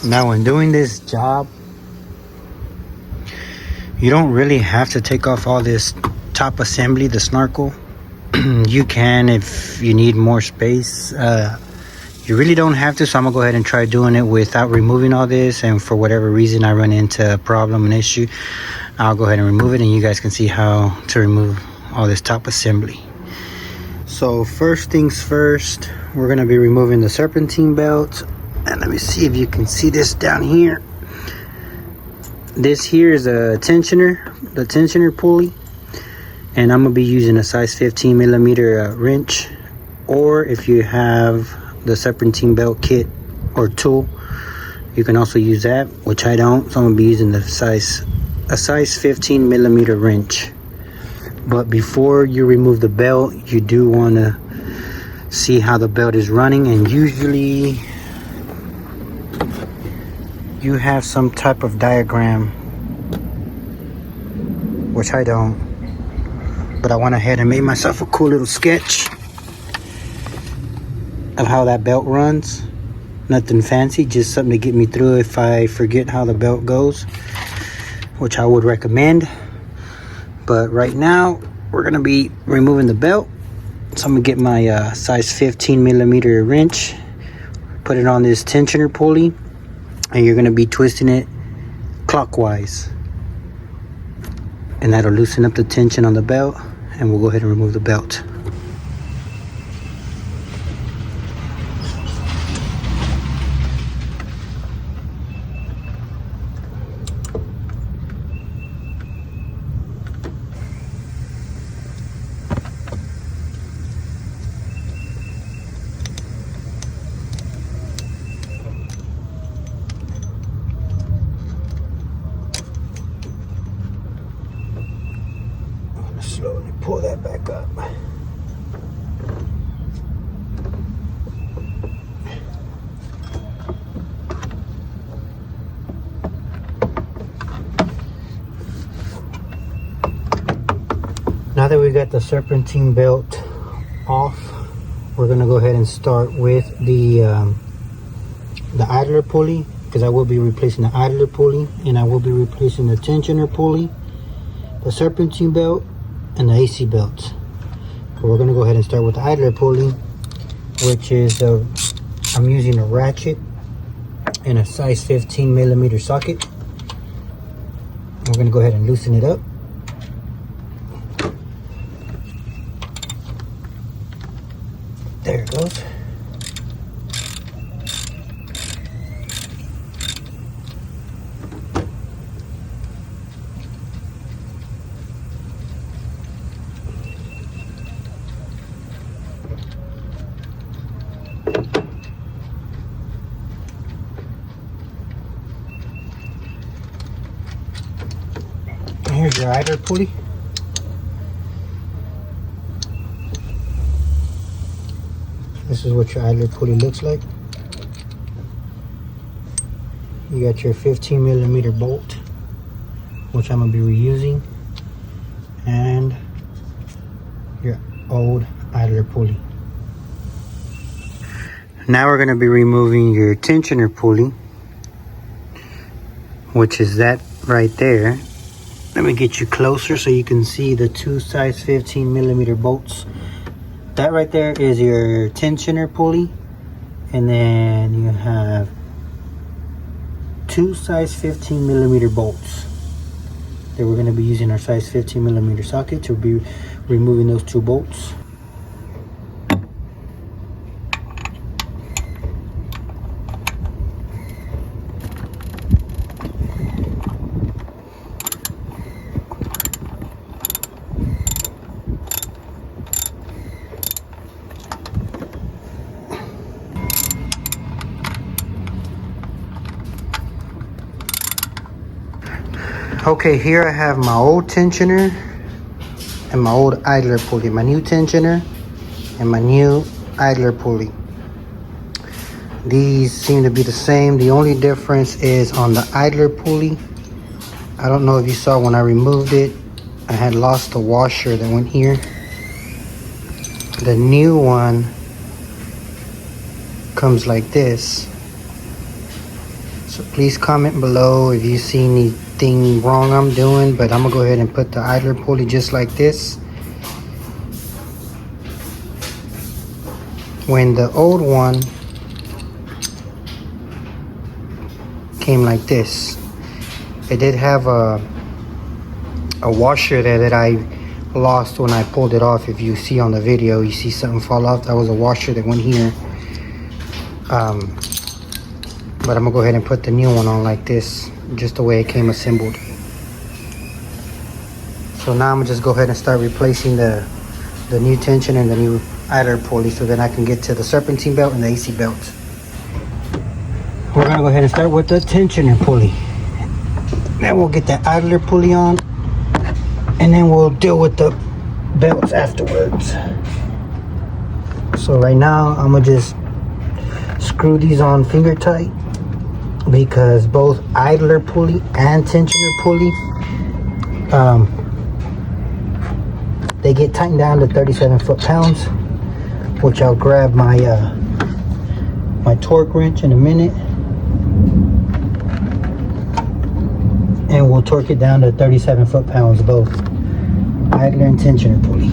Now when doing this job, you don't really have to take off all this top assembly, the snorkel. You can if you need more space. You really don't have to, so I'm gonna go ahead and try doing it without removing all this, and for whatever reason I run into a problem, an issue, I'll go ahead and remove it, and you guys can see how to remove all this top assembly. So first things first, we're gonna be removing the serpentine belt, and let me see if you can see this down here. This here is a tensioner, the tensioner pulley, and I'm gonna be using a size 15 millimeter wrench, or if you have the serpentine belt kit or tool, you can also use that, which I don't, so I'm gonna be using the a size 15 millimeter wrench. But before you remove the belt, you do want to see how the belt is running, and usually you have some type of diagram, which I don't, but I went ahead and made myself a cool little sketch of how that belt runs. Nothing fancy, just something to get me through if I forget how the belt goes, which I would recommend. But right now we're gonna be removing the belt, so I'm gonna get my size 15 millimeter wrench, put it on this tensioner pulley, and you're gonna be twisting it clockwise, and that'll loosen up the tension on the belt, and we'll go ahead and remove the belt. Slowly pull that back up. Now that we got the serpentine belt off, we're gonna go ahead and start with the idler pulley, because I will be replacing the idler pulley, and I will be replacing the tensioner pulley, the serpentine belt, and the AC belt. But we're going to go ahead and start with the idler pulley, which is I'm using a ratchet and a size 15 millimeter socket. We're going to go ahead and loosen it up. There it goes. Here's your idler pulley. This is what your idler pulley looks like. You got your 15 millimeter bolt, which I'm going to be reusing, and your old idler pulley. Now we're going to be removing your tensioner pulley, which is that right there. Let me get you closer so you can see the two size 15 millimeter bolts. That right there is your tensioner pulley, and then you have two size 15 millimeter bolts that we're going to be using our size 15 millimeter socket to be removing those two bolts. Okay, here I have my old tensioner and my old idler pulley, my new tensioner and my new idler pulley. These seem to be the same. The only difference is on the idler pulley. I don't know if you saw when I removed it, I had lost the washer that went here. The new one comes like this. So please comment below if you see anything wrong I'm doing, but I'm gonna go ahead and put the idler pulley just like this. When the old one came like this, it did have a washer there that I lost when I pulled it off. If you see on the video, you see something fall off. That was a washer that went here. But I'm gonna go ahead and put the new one on like this, just the way it came assembled. So now I'm gonna just go ahead and start replacing the new tension and the new idler pulley, so then I can get to the serpentine belt and the AC belt. We're gonna go ahead and start with the tensioner pulley. Then we'll get that idler pulley on, and then we'll deal with the belts afterwards. So right now I'm gonna just screw these on finger tight, because both idler pulley and tensioner pulley, they get tightened down to 37 foot-pounds, which I'll grab my my torque wrench in a minute, and we'll torque it down to 37 foot-pounds, both idler and tensioner pulley.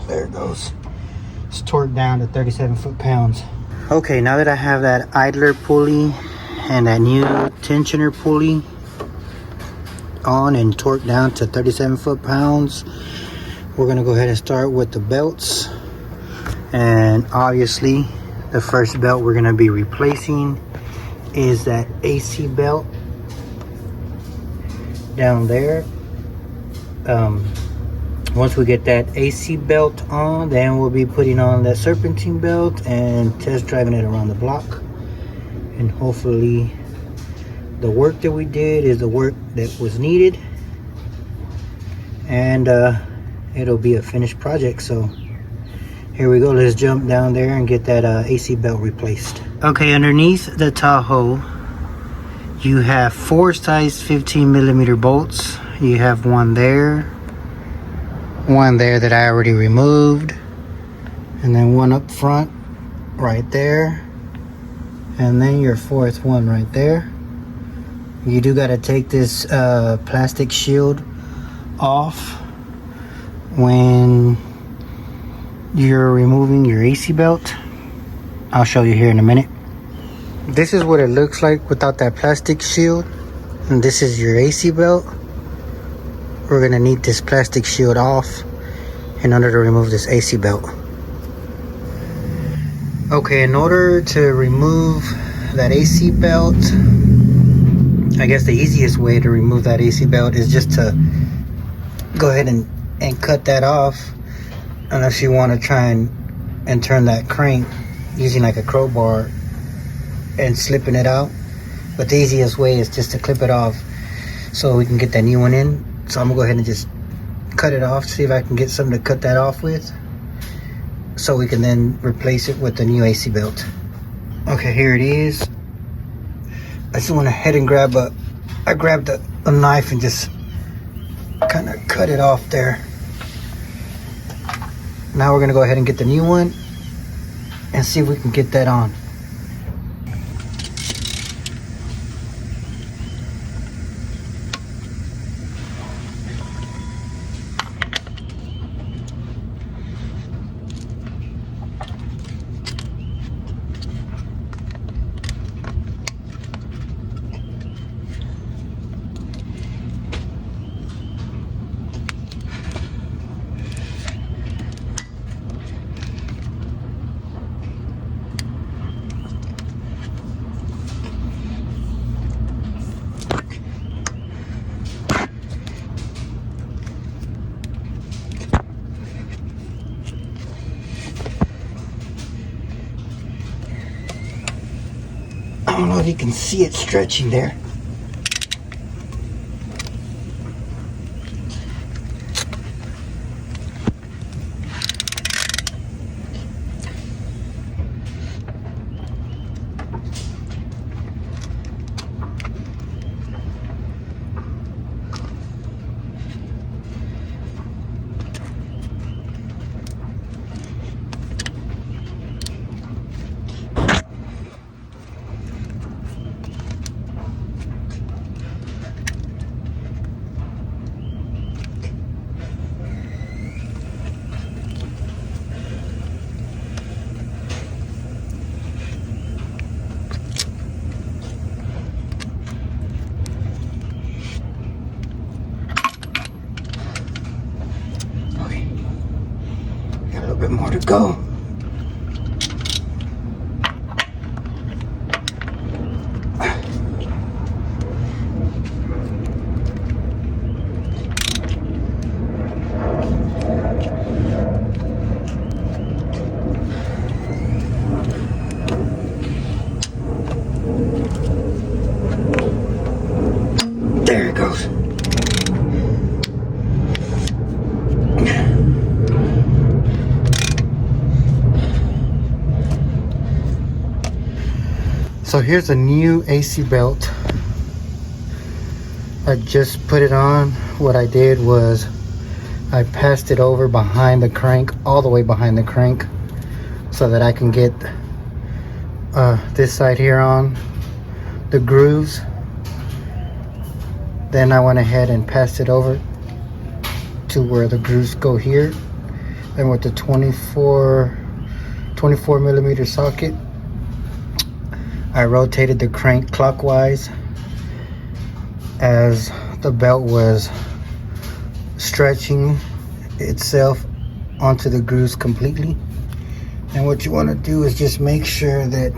There it goes. It's torqued down to 37 foot-pounds. Okay, now that I have that idler pulley and that new tensioner pulley on and torqued down to 37 foot-pounds, we're gonna go ahead and start with the belts. And obviously the first belt we're gonna be replacing is that AC belt down there. Once we get that AC belt on, then we'll be putting on that serpentine belt and test driving it around the block. And hopefully the work that we did is the work that was needed, and it'll be a finished project. So here we go, let's jump down there and get that AC belt replaced. Okay, underneath the Tahoe you have 4 size 15mm bolts. You have one there that I already removed, and then one up front right there, and then your 4th one right there. You do got to take this plastic shield off when you're removing your AC belt. I'll show you here in a minute. This is what it looks like without that plastic shield. And this is your AC belt. We're gonna need this plastic shield off in order to remove this AC belt. Okay, in order to remove that AC belt, I guess the easiest way to remove that AC belt is just to go ahead and cut that off, unless you want to try and turn that crank using like a crowbar and slipping it out. But the easiest way is just to clip it off so we can get that new one in. So I'm gonna go ahead and just cut it off, see if I can get something to cut that off with, so we can then replace it with the new AC belt. Okay, here it is. I just went ahead and grabbed a knife and just kind of cut it off there. Now we're gonna go ahead and get the new one and see if we can get that on. I don't know if you can see it stretching there. Bit more to go. There it goes. So here's a new AC belt. I just put it on. What I did was I passed it over behind the crank, all the way behind the crank, so that I can get this side here on the grooves. Then I went ahead and passed it over to where the grooves go here. And with the 24 millimeter socket, I rotated the crank clockwise as the belt was stretching itself onto the grooves completely. And what you want to do is just make sure that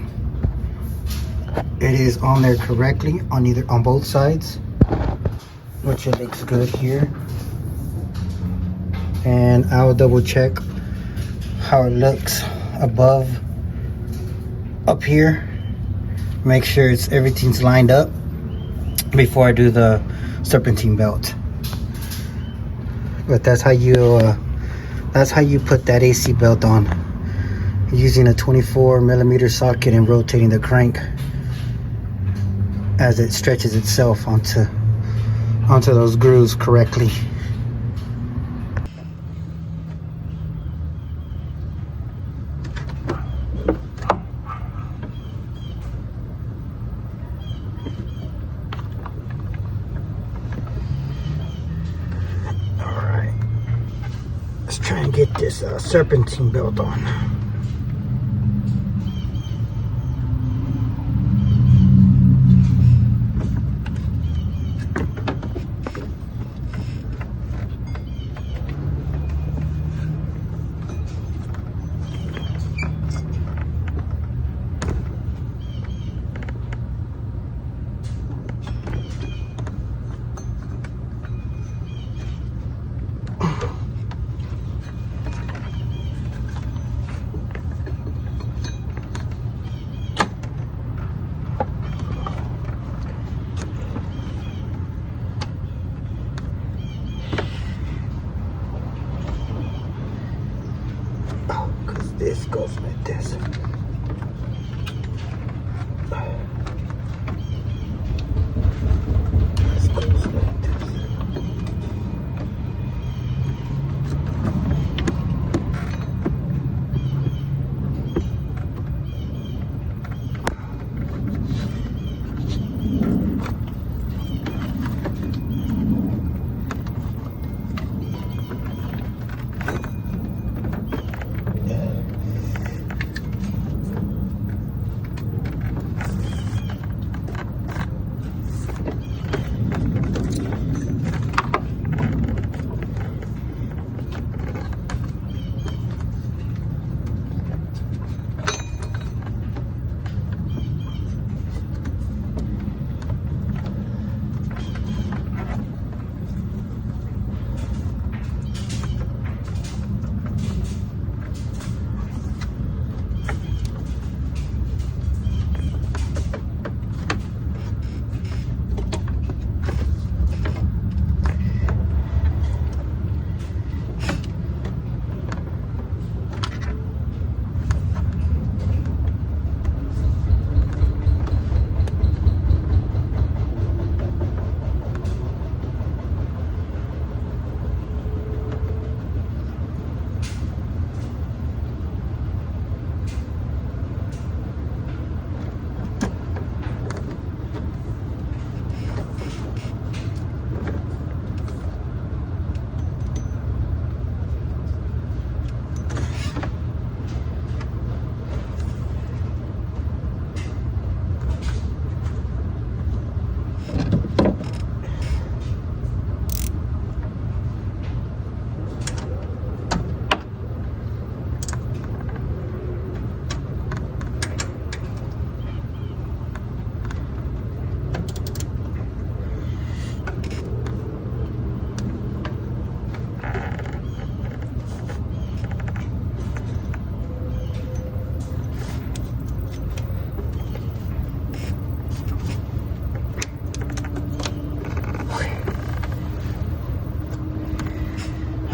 it is on there correctly on both sides, which it looks good here. And I will double check how it looks up here. Make sure everything's lined up before I do the serpentine belt. But that's how you put that AC belt on, using a 24 millimeter socket and rotating the crank as it stretches itself onto those grooves correctly. try and get this serpentine belt on. This goes like this. This goes like this.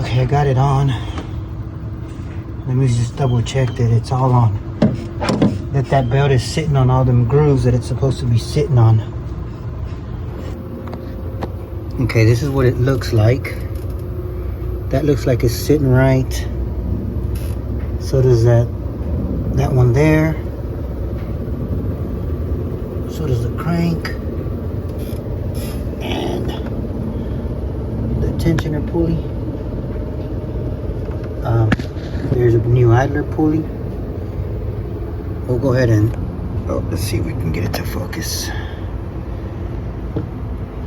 Okay, I got it on. Let me just double check that it's all on. That belt is sitting on all them grooves that it's supposed to be sitting on. Okay, this is what it looks like. That looks like it's sitting right. So does that one there. So does the crank. And the tensioner pulley. There's a new idler pulley. We'll go ahead and let's see if we can get it to focus.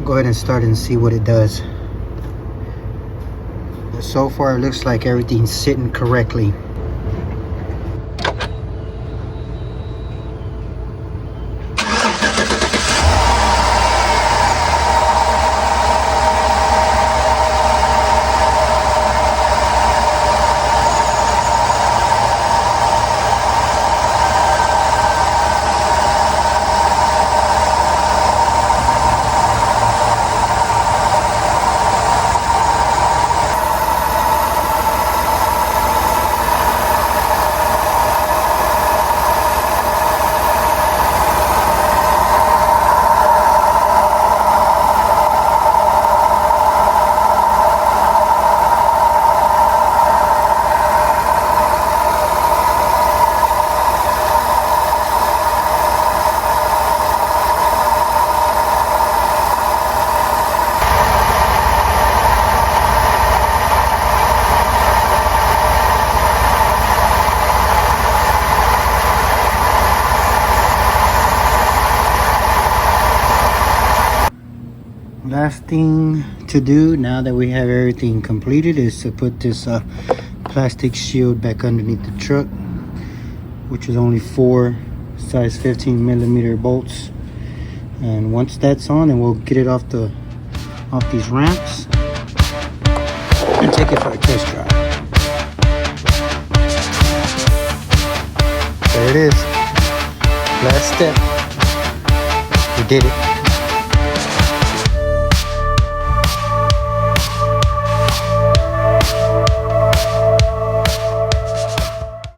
Go ahead and start and see what it does. So far it looks like everything's sitting correctly. Last thing to do now that we have everything completed is to put this plastic shield back underneath the truck, which is only 4 size 15 millimeter bolts. And once that's on, then we'll get it off these ramps and take it for a test drive. There it is. Last step. We did it.